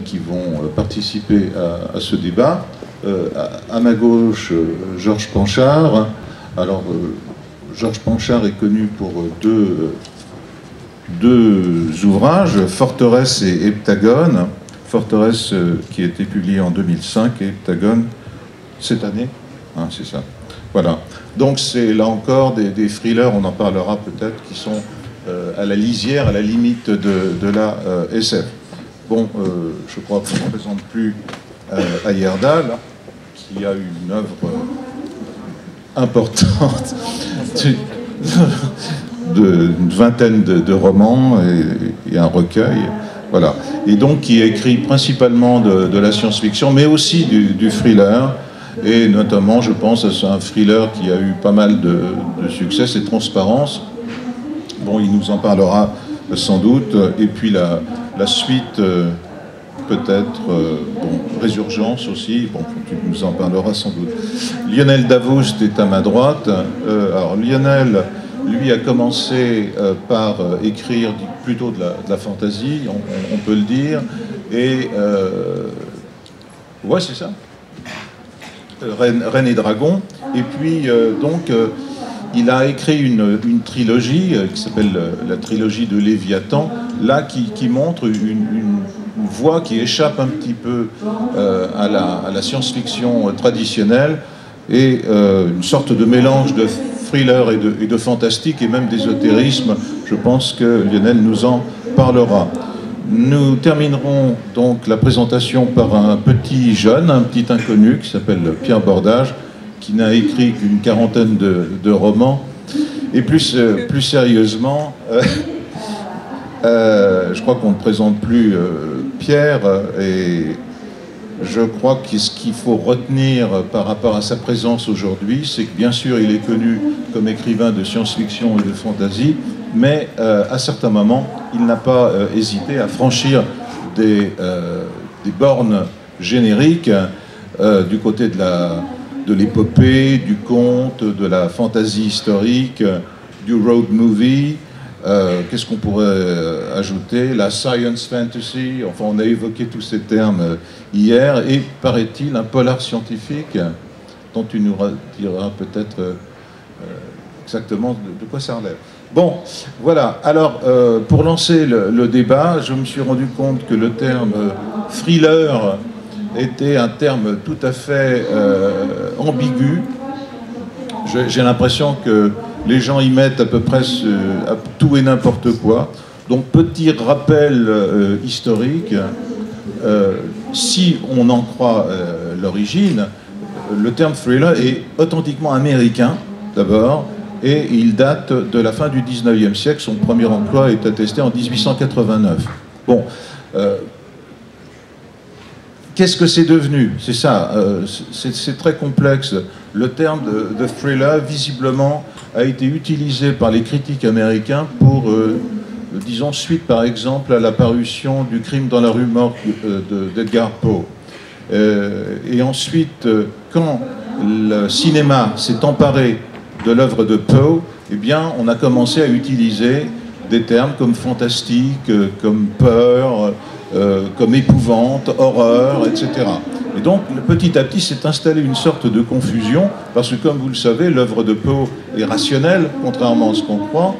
qui vont participer à ce débat. À ma gauche, Georges Panchard. Alors, Georges Panchard est connu pour deux ouvrages, Forteresse et Heptagone. Forteresse qui a été publié en 2005 et Heptagone cette année, hein, c'est ça. Voilà. Donc c'est là encore des thrillers, on en parlera peut-être, qui sont à la lisière, à la limite de la SF. Bon, je crois que je ne présente plus Heyerdahl, qui a une œuvre importante d'une vingtaine de romans et un recueil. Voilà. Et donc qui écrit principalement de la science-fiction, mais aussi du thriller. Et notamment, je pense à un thriller qui a eu pas mal de succès, c'est Transparence. Bon, il nous en parlera sans doute. Et puis la suite, peut-être, bon, Résurgence aussi. Bon, tu nous en parleras sans doute. Lionel Davoust est à ma droite. Alors Lionel, lui, a commencé par écrire plutôt de la fantasy, on peut le dire. Et ouais, c'est ça. Reine et Dragon. Et puis, donc, il a écrit une trilogie qui s'appelle la trilogie de Léviathan, là, qui montre une voie qui échappe un petit peu à la science-fiction traditionnelle et une sorte de mélange de thriller et de fantastique et même d'ésotérisme. Je pense que Lionel nous en parlera. Nous terminerons donc la présentation par un petit jeune, un petit inconnu qui s'appelle Pierre Bordage, qui n'a écrit qu'une quarantaine de romans. Et plus sérieusement, je crois qu'on ne présente plus Pierre, et je crois que ce qu'il faut retenir par rapport à sa présence aujourd'hui, c'est que bien sûr il est connu comme écrivain de science-fiction et de fantasy, mais à certains moments, il n'a pas hésité à franchir des bornes génériques du côté de l'épopée, du conte, de la fantasy historique, du road movie. Qu'est-ce qu'on pourrait ajouter? La science fantasy, enfin on a évoqué tous ces termes hier, et paraît-il un polar scientifique dont tu nous diras peut-être exactement de quoi ça relève. Bon, voilà. Alors, pour lancer le débat, je me suis rendu compte que le terme thriller était un terme tout à fait ambigu. J'ai l'impression que les gens y mettent à peu près tout et n'importe quoi. Donc, petit rappel historique. Si on en croit l'origine, le terme thriller est authentiquement américain, d'abord, et il date de la fin du 19e siècle. Son premier emploi est attesté en 1889. Bon, qu'est-ce que c'est devenu? C'est ça, c'est très complexe. Le terme de thriller, visiblement, a été utilisé par les critiques américains pour, disons, suite par exemple à la parution du Crime dans la rue morgue d'Edgar Poe. Et ensuite, quand le cinéma s'est emparé de l'œuvre de Poe, eh bien, on a commencé à utiliser des termes comme fantastique, comme peur, comme épouvante, horreur, etc. Et donc, petit à petit, s'est installée une sorte de confusion, parce que, comme vous le savez, l'œuvre de Poe est rationnelle, contrairement à ce qu'on croit,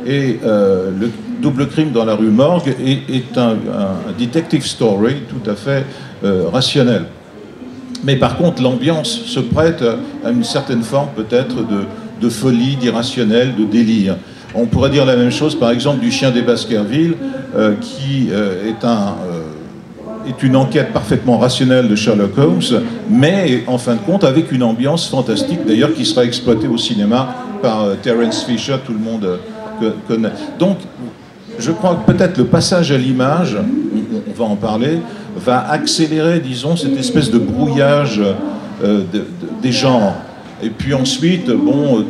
et le Double Crime dans la rue morgue est un detective story tout à fait rationnel. Mais par contre, l'ambiance se prête à une certaine forme, peut-être, de folie, d'irrationnel, de délire. On pourrait dire la même chose, par exemple, du Chien des Baskerville, qui est une enquête parfaitement rationnelle de Sherlock Holmes, mais en fin de compte avec une ambiance fantastique, d'ailleurs, qui sera exploitée au cinéma par Terence Fisher, tout le monde connaît. Donc, je crois que peut-être le passage à l'image, on va en parler, va accélérer, disons, cette espèce de brouillage des genres. Et puis ensuite, bon,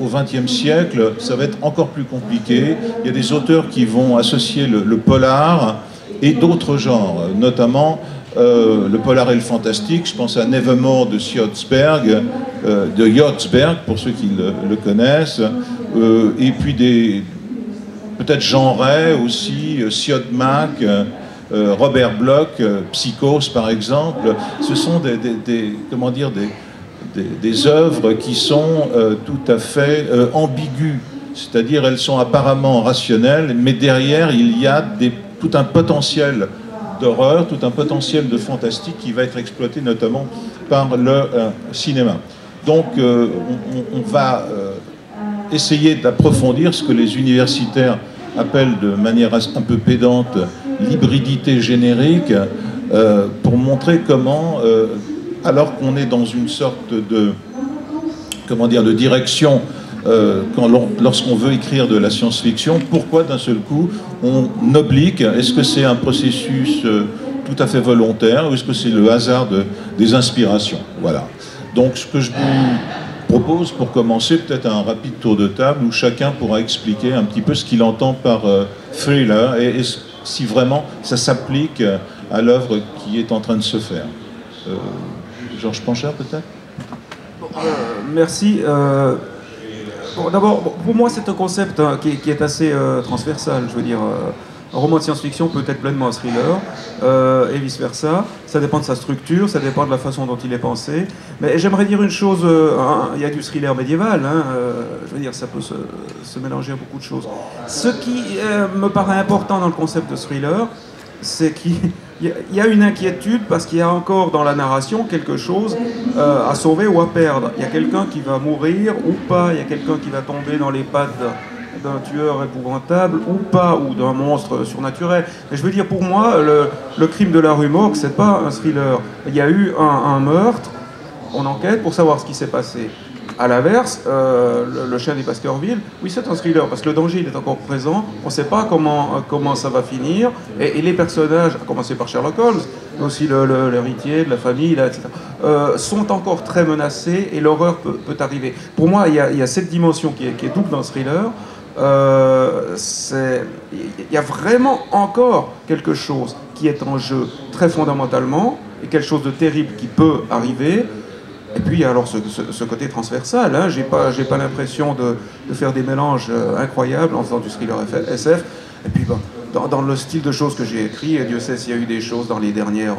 au XXe siècle, ça va être encore plus compliqué. Il y a des auteurs qui vont associer le polar et d'autres genres, notamment le polar et le fantastique. Je pense à Nevermore de Yotzberg, pour ceux qui le connaissent, et puis peut-être genré aussi, Siodmak, Robert Bloch, Psychose par exemple, ce sont comment dire, des œuvres qui sont tout à fait ambiguës, c'est-à-dire elles sont apparemment rationnelles, mais derrière il y a tout un potentiel d'horreur, tout un potentiel de fantastique qui va être exploité notamment par le cinéma. Donc on va essayer d'approfondir ce que les universitaires appellent de manière un peu pédante l'hybridité générique, pour montrer comment, alors qu'on est dans une sorte de, comment dire, de direction, lorsqu'on veut écrire de la science-fiction, pourquoi d'un seul coup on oblique? Est-ce que c'est un processus tout à fait volontaire ou est-ce que c'est le hasard des inspirations? Voilà. Donc ce que je vous propose pour commencer, peut-être un rapide tour de table où chacun pourra expliquer un petit peu ce qu'il entend par thriller et si vraiment ça s'applique à l'œuvre qui est en train de se faire. Georges Pancher, peut-être? Merci. Bon, d'abord, pour moi, c'est un concept qui est assez transversal. Je veux dire, un roman de science-fiction peut être pleinement un thriller, et vice-versa. Ça dépend de sa structure, ça dépend de la façon dont il est pensé. Mais j'aimerais dire une chose, il y a du thriller médiéval, je veux dire, ça peut se mélanger à beaucoup de choses. Ce qui me paraît important dans le concept de thriller, c'est qu'il y a une inquiétude parce qu'il y a encore dans la narration quelque chose à sauver ou à perdre. Il y a quelqu'un qui va mourir ou pas, il y a quelqu'un qui va tomber dans les pattes d'un tueur épouvantable ou pas, ou d'un monstre surnaturel. Mais je veux dire, pour moi, le crime de la rue Morgue, c'est pas un thriller. Il y a eu un meurtre, on enquête pour savoir ce qui s'est passé. À l'inverse, le chien des Baskerville, oui, c'est un thriller, parce que le danger, il est encore présent, on ne sait pas comment ça va finir, et les personnages, à commencer par Sherlock Holmes, mais aussi l'héritier de la famille, là, etc., sont encore très menacés, et l'horreur peut arriver. Pour moi, il y a cette dimension qui est double dans le thriller. Il y a vraiment encore quelque chose qui est en jeu très fondamentalement, et quelque chose de terrible qui peut arriver. Et puis alors ce côté transversal, j'ai pas l'impression de faire des mélanges incroyables en faisant du thriller SF. Et puis dans le style de choses que j'ai écrit, et Dieu sait s'il y a eu des choses dans les dernières,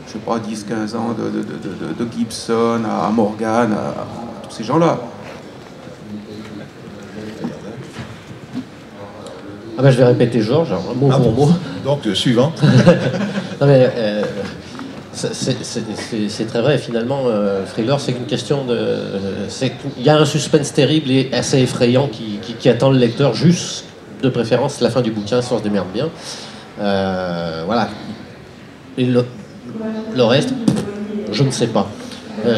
je sais pas, 10-15 ans, de Gibson à Morgan, à tous ces gens-là. Ah ben, je vais répéter Georges, mot pour mot. Donc, suivant. Non, mais, c'est très vrai, finalement, thriller, c'est une question de... Il y a un suspense terrible et assez effrayant qui attend le lecteur, juste, de préférence, la fin du bouquin, si on se démerde bien. Voilà. Et le reste, je ne sais pas.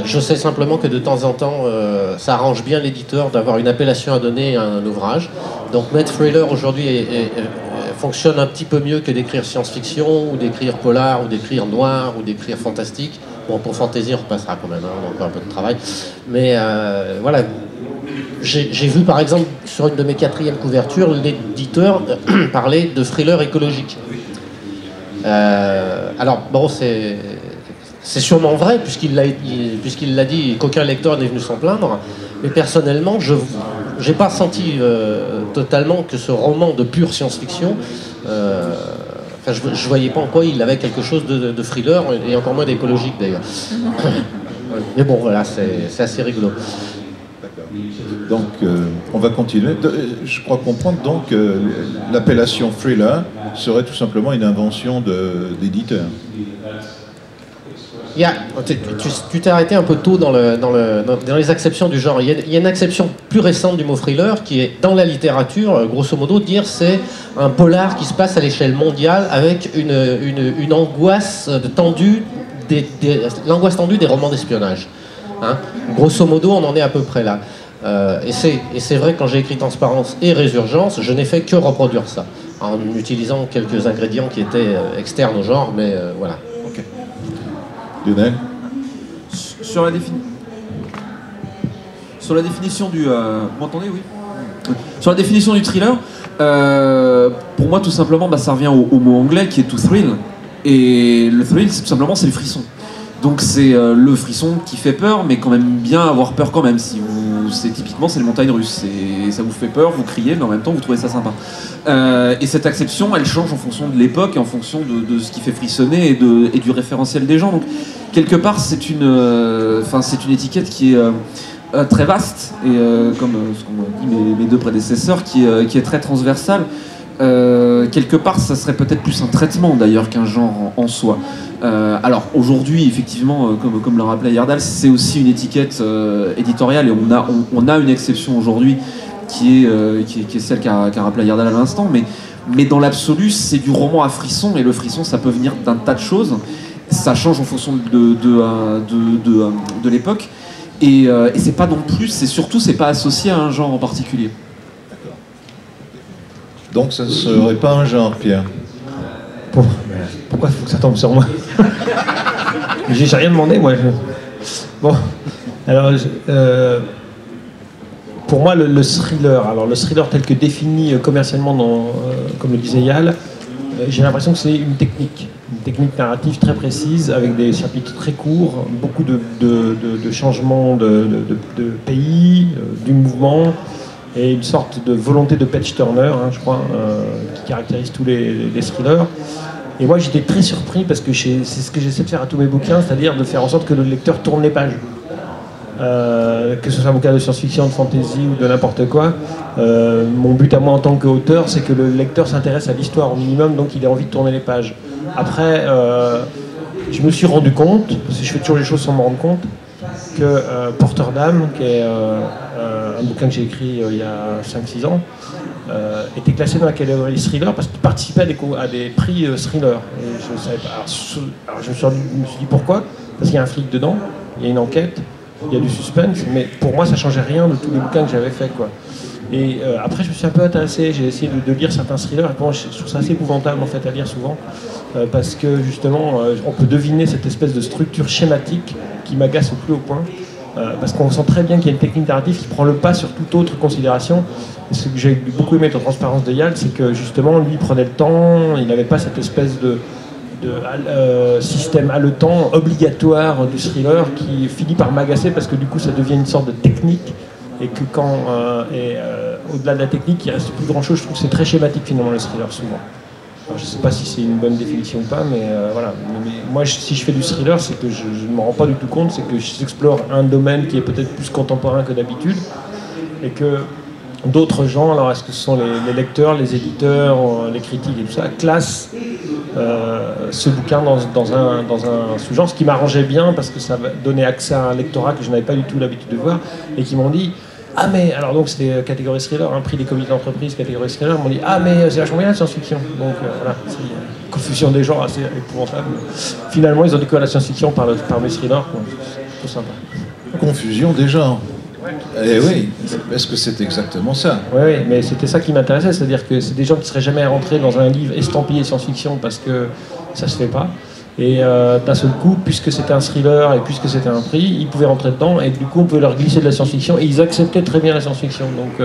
Je sais simplement que de temps en temps, ça arrange bien l'éditeur d'avoir une appellation à donner à un ouvrage. Donc mettre thriller aujourd'hui fonctionne un petit peu mieux que d'écrire science-fiction, ou d'écrire polar, ou d'écrire noir, ou d'écrire fantastique. Bon, pour fantasy, on repassera quand même, on a encore un peu de travail. Mais voilà, j'ai vu par exemple sur une de mes 4e couvertures, l'éditeur parler de thriller écologique. Alors, bon, c'est sûrement vrai, puisqu'il l'a dit, qu'aucun lecteur n'est venu s'en plaindre. Mais personnellement, je n'ai pas senti totalement que ce roman de pure science-fiction, je ne voyais pas en quoi il avait quelque chose de thriller, et encore moins d'écologique d'ailleurs. Mais bon, voilà, c'est assez rigolo. Donc, on va continuer. Je crois comprendre donc que l'appellation thriller serait tout simplement une invention d'éditeur. Tu t'es arrêté un peu tôt dans les acceptions du genre. Il y a une acception plus récente du mot thriller qui est, dans la littérature, grosso modo, dire c'est un polar qui se passe à l'échelle mondiale avec une angoisse tendue, l'angoisse tendue des romans d'espionnage. Hein. Grosso modo, on en est à peu près là. Et c'est vrai que quand j'ai écrit Transparence et Résurgence, je n'ai fait que reproduire ça, en utilisant quelques ingrédients qui étaient externes au genre, mais voilà. Ok. Lionel ? Sur la définition du... vous m'entendez, oui ? Sur la définition du thriller, pour moi, tout simplement, ça revient au mot anglais qui est to thrill. Et le thrill, tout simplement, c'est le frisson. Donc c'est le frisson qui fait peur, mais quand même bien avoir peur quand même. Si vous typiquement c'est les montagnes russes. Ça vous fait peur, vous criez, mais en même temps vous trouvez ça sympa. Et cette acception, elle change en fonction de l'époque et en fonction de ce qui fait frissonner et du référentiel des gens. Donc quelque part c'est une étiquette qui est très vaste et comme ce qu'ont dit mes deux prédécesseurs, qui est très transversale. Quelque part, ça serait peut-être plus un traitement d'ailleurs qu'un genre en soi. Alors aujourd'hui, effectivement, comme le rappelait Yardal, c'est aussi une étiquette éditoriale et on a une exception aujourd'hui qui est celle qu'a rappelé Yardal à l'instant, mais dans l'absolu, c'est du roman à frisson et le frisson, ça peut venir d'un tas de choses. Ça change en fonction de l'époque et c'est pas non plus, c'est pas associé à un genre en particulier. Donc ça ne serait pas un genre, Pierre. Bon, pourquoi il faut que ça tombe sur moi? J'ai rien demandé, moi. Bon, alors, pour moi, le thriller, alors le thriller tel que défini commercialement, comme le disait Yal, j'ai l'impression que c'est une technique narrative très précise, avec des chapitres très courts, beaucoup de changements de pays, du mouvement, et une sorte de volonté de page-turner, je crois, qui caractérise tous les thrillers. Et moi, j'étais très surpris parce que c'est ce que j'essaie de faire à tous mes bouquins, c'est-à-dire de faire en sorte que le lecteur tourne les pages. Que ce soit un bouquin de science-fiction, de fantasy ou de n'importe quoi. Mon but à moi en tant qu'auteur, c'est que le lecteur s'intéresse à l'histoire au minimum, donc il ait envie de tourner les pages. Après, je me suis rendu compte, parce que je fais toujours les choses sans me rendre compte, que Porteur d'âme, qui est un bouquin que j'ai écrit il y a 5-6 ans, était classé dans la catégorie thriller parce qu'il participait à des prix thriller. Et je savais pas. Alors je me suis dit pourquoi? Parce qu'il y a un flic dedans, il y a une enquête, il y a du suspense, mais pour moi ça changeait rien de tous les bouquins que j'avais fait, quoi. Et après je me suis un peu intéressé, j'ai essayé de lire certains thrillers, et bon, je trouve ça assez épouvantable en fait à lire souvent, parce que justement on peut deviner cette espèce de structure schématique qui m'agace au plus haut point. Parce qu'on sent très bien qu'il y a une technique narrative qui prend le pas sur toute autre considération. Et ce que j'ai beaucoup aimé dans Transparence de Yal, c'est que justement, lui, il prenait le temps, il n'avait pas cette espèce de système haletant, obligatoire du thriller qui finit par m'agacer parce que du coup, ça devient une sorte de technique et que quand, au-delà de la technique, il reste plus grand-chose. Je trouve que c'est très schématique finalement le thriller, souvent. Alors, je ne sais pas si c'est une bonne définition ou pas, mais voilà. Mais moi, si je fais du thriller, c'est que je ne me rends pas du tout compte, c'est que j'explore un domaine qui est peut-être plus contemporain que d'habitude, et que d'autres gens, alors est-ce que ce sont les lecteurs, les éditeurs, les critiques et tout ça, classent ce bouquin dans un sous-genre, ce qui m'arrangeait bien, parce que ça donnait accès à un lectorat que je n'avais pas du tout l'habitude de voir, et qui m'ont dit... Ah mais, alors donc c'était catégorie thriller, prix des comités d'entreprise, catégorie thriller, ils m'ont dit ah mais c'est vachement bien la science-fiction. Donc voilà, c'est une confusion des genres assez épouvantable. Finalement ils ont découvert la science-fiction par mes thrillers, tout sympa. Confusion des genres. Eh oui, est-ce que c'est exactement ça? Oui, mais c'était ça qui m'intéressait, c'est-à-dire que c'est des gens qui ne seraient jamais rentrés dans un livre estampillé science-fiction parce que ça se fait pas. Et d'un seul coup, puisque c'était un thriller et puisque c'était un prix, ils pouvaient rentrer dedans et du coup on pouvait leur glisser de la science-fiction et ils acceptaient très bien la science-fiction. Donc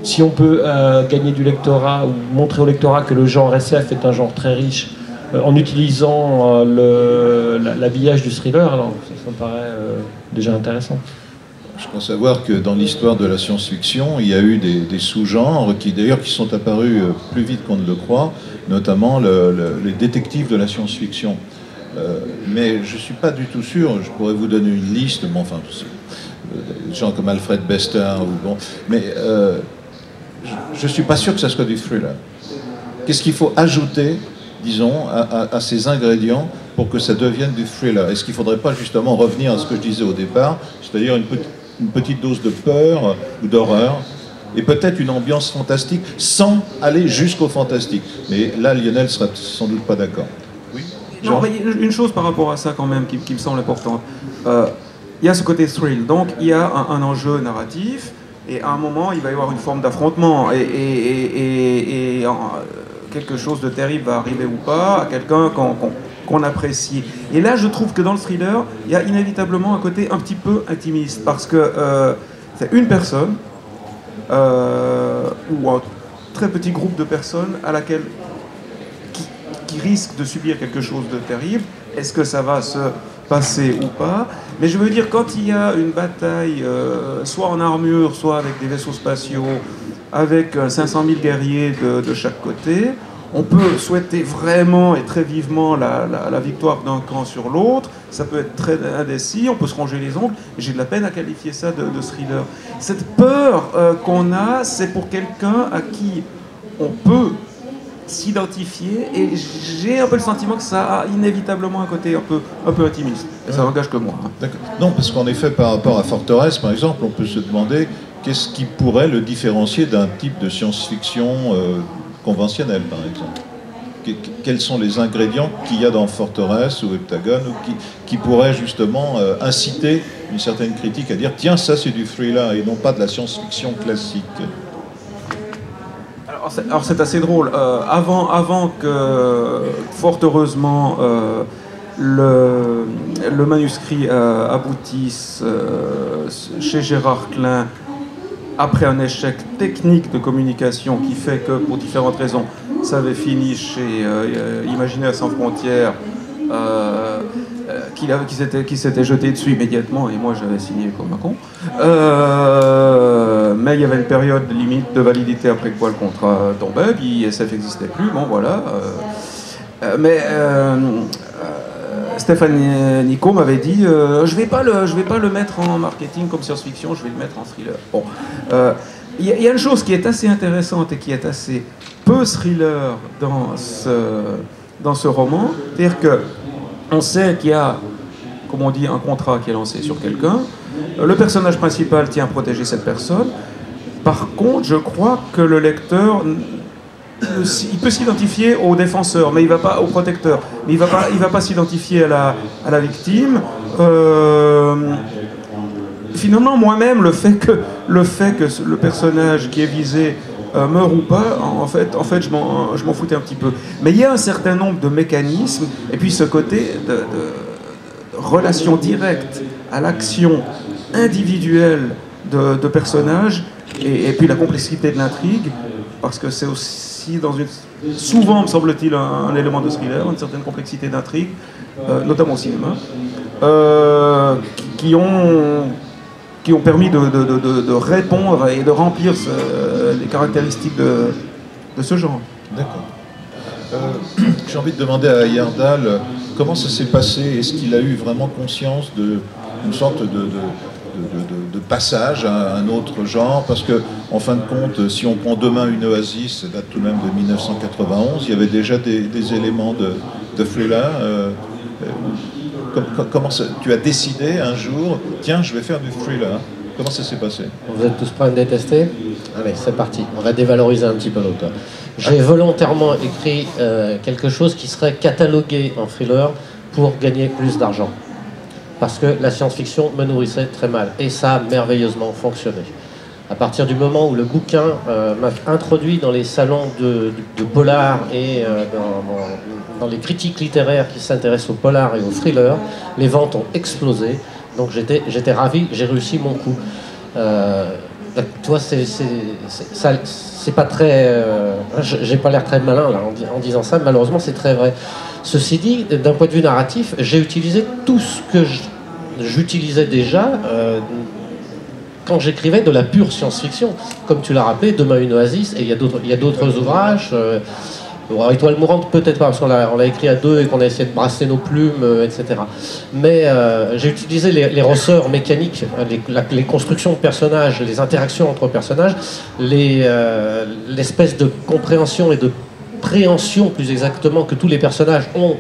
si on peut gagner du lectorat ou montrer au lectorat que le genre SF est un genre très riche en utilisant l'habillage du thriller, alors ça me paraît déjà intéressant. Je crois savoir que dans l'histoire de la science-fiction, il y a eu des sous-genres qui sont apparus plus vite qu'on ne le croit, notamment les détectives de la science-fiction. Mais je ne suis pas du tout sûr, je pourrais vous donner une liste, mais enfin, des gens comme Alfred Bester, mais je ne suis pas sûr que ça soit du thriller. Qu'est-ce qu'il faut ajouter, disons, à ces ingrédients pour que ça devienne du thriller? Est-ce qu'il ne faudrait pas justement revenir à ce que je disais au départ, c'est-à-dire une petite dose de peur ou d'horreur, et peut-être une ambiance fantastique, sans aller jusqu'au fantastique. Mais là, Lionel sera sans doute pas d'accord. Oui. Non, mais une chose par rapport à ça quand même qui me semble importante. Il y a ce côté thrill, donc il y a un enjeu narratif, et à un moment, il va y avoir une forme d'affrontement, et quelque chose de terrible va arriver ou pas à quelqu'un qu'on apprécie. Et là, je trouve que dans le thriller, il y a inévitablement un côté un petit peu intimiste, parce que c'est une personne, ou un très petit groupe de personnes qui qui risque de subir quelque chose de terrible. Est-ce que ça va se passer ou pas? Mais je veux dire, quand il y a une bataille, soit en armure, soit avec des vaisseaux spatiaux, avec 500 000 guerriers de chaque côté, on peut souhaiter vraiment et très vivement la victoire d'un camp sur l'autre. Ça peut être très indécis, on peut se ronger les ongles. J'ai de la peine à qualifier ça de thriller. Cette peur qu'on a, c'est pour quelqu'un à qui on peut s'identifier, et j'ai un peu le sentiment que ça a inévitablement un côté un peu intimiste. Et ça n'engage que moi. D'accord. Non, parce qu'en effet, par rapport à Forteresse, par exemple, on peut se demander qu'est-ce qui pourrait le différencier d'un type de science-fiction conventionnelle, par exemple. Quels sont les ingrédients qu'il y a dans Forteresse ou Heptagone ou qui pourraient justement inciter une certaine critique à dire tiens, ça c'est du thriller et non pas de la science-fiction classique. Alors c'est assez drôle. Avant que, fort heureusement, le manuscrit aboutisse chez Gérard Klein, après un échec technique de communication qui fait que, pour différentes raisons, ça avait fini chez Imaginaire sans frontières, qui s'était jeté dessus immédiatement, et moi j'avais signé comme un con. Mais il y avait une période limite de validité après quoi le contrat tombait, puis SF n'existait plus, bon voilà. Stéphane Nico m'avait dit je vais pas le mettre en marketing comme science-fiction, je vais le mettre en thriller. Bon, il y a une chose qui est assez intéressante et qui est assez peu thriller dans ce roman, c'est-à-dire que on sait qu'il y a, comme on dit, un contrat qui est lancé sur quelqu'un. Le personnage principal tient à protéger cette personne. Par contre, je crois que le lecteur, il peut s'identifier au défenseur, mais il va pas au protecteur. Mais il va pas s'identifier à la victime. Finalement, moi-même, le fait que le personnage qui est visé meurt ou pas, en fait, je m'en foutais un petit peu. Mais il y a un certain nombre de mécanismes, et puis ce côté de relation directe à l'action individuelle de personnages, et puis la complexité de l'intrigue, parce que c'est aussi souvent, me semble-t-il, un élément de thriller, une certaine complexité d'intrigue, notamment au cinéma, qui ont permis de répondre et de remplir les caractéristiques de ce genre. D'accord. J'ai envie de demander à Heyerdahl comment ça s'est passé. Est-ce qu'il a eu vraiment conscience d'une sorte de passage à un autre genre? Parce que, en fin de compte, si on prend Demain une oasis, ça date tout de même de 1991, il y avait déjà des éléments de thriller. Comment tu as décidé un jour, tiens, je vais faire du thriller? Comment ça s'est passé? Vous êtes tous prêts à me détester? Allez, c'est parti. On va dévaloriser un petit peu l'auteur. J'ai volontairement écrit quelque chose qui serait catalogué en thriller pour gagner plus d'argent. Parce que la science-fiction me nourrissait très mal. Et ça a merveilleusement fonctionné. À partir du moment où le bouquin m'a introduit dans les salons de polar et dans les critiques littéraires qui s'intéressent au polar et au thriller, les ventes ont explosé. Donc j'étais ravi, j'ai réussi mon coup. Toi, c'est pas très... j'ai pas l'air très malin là, en disant ça, malheureusement c'est très vrai. Ceci dit, d'un point de vue narratif, j'ai utilisé tout ce que j'utilisais déjà quand j'écrivais de la pure science-fiction. Comme tu l'as rappelé, Demain une oasis, et il y a d'autres ouvrages. Étoile mourante, peut-être pas, parce qu'on l'a écrit à deux et qu'on a essayé de brasser nos plumes, etc. Mais j'ai utilisé les ressorts mécaniques, les constructions de personnages, les interactions entre personnages, l'espèce de compréhension et de préhension, plus exactement, que tous les personnages ont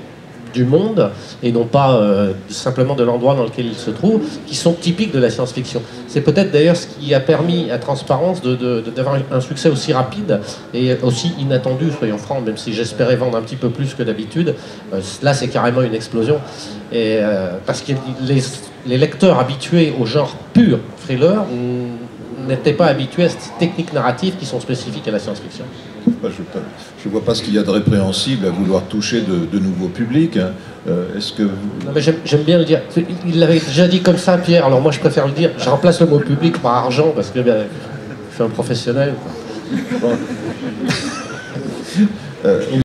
du monde, et non pas simplement de l'endroit dans lequel ils se trouvent, qui sont typiques de la science-fiction. C'est peut-être d'ailleurs ce qui a permis à Transparence d'avoir un succès aussi rapide et aussi inattendu, soyons francs, même si j'espérais vendre un petit peu plus que d'habitude. Là, c'est carrément une explosion. Et, parce que les lecteurs habitués au genre pur thriller n'étaient pas habitués à ces techniques narratives qui sont spécifiques à la science-fiction. Je ne vois pas ce qu'il y a de répréhensible à vouloir toucher de nouveaux publics. Est-ce que... Non, mais j'aime bien le dire. Il l'avait déjà dit comme ça, Pierre, alors moi je préfère le dire. Je remplace le mot public par argent parce que je suis un professionnel. Bon.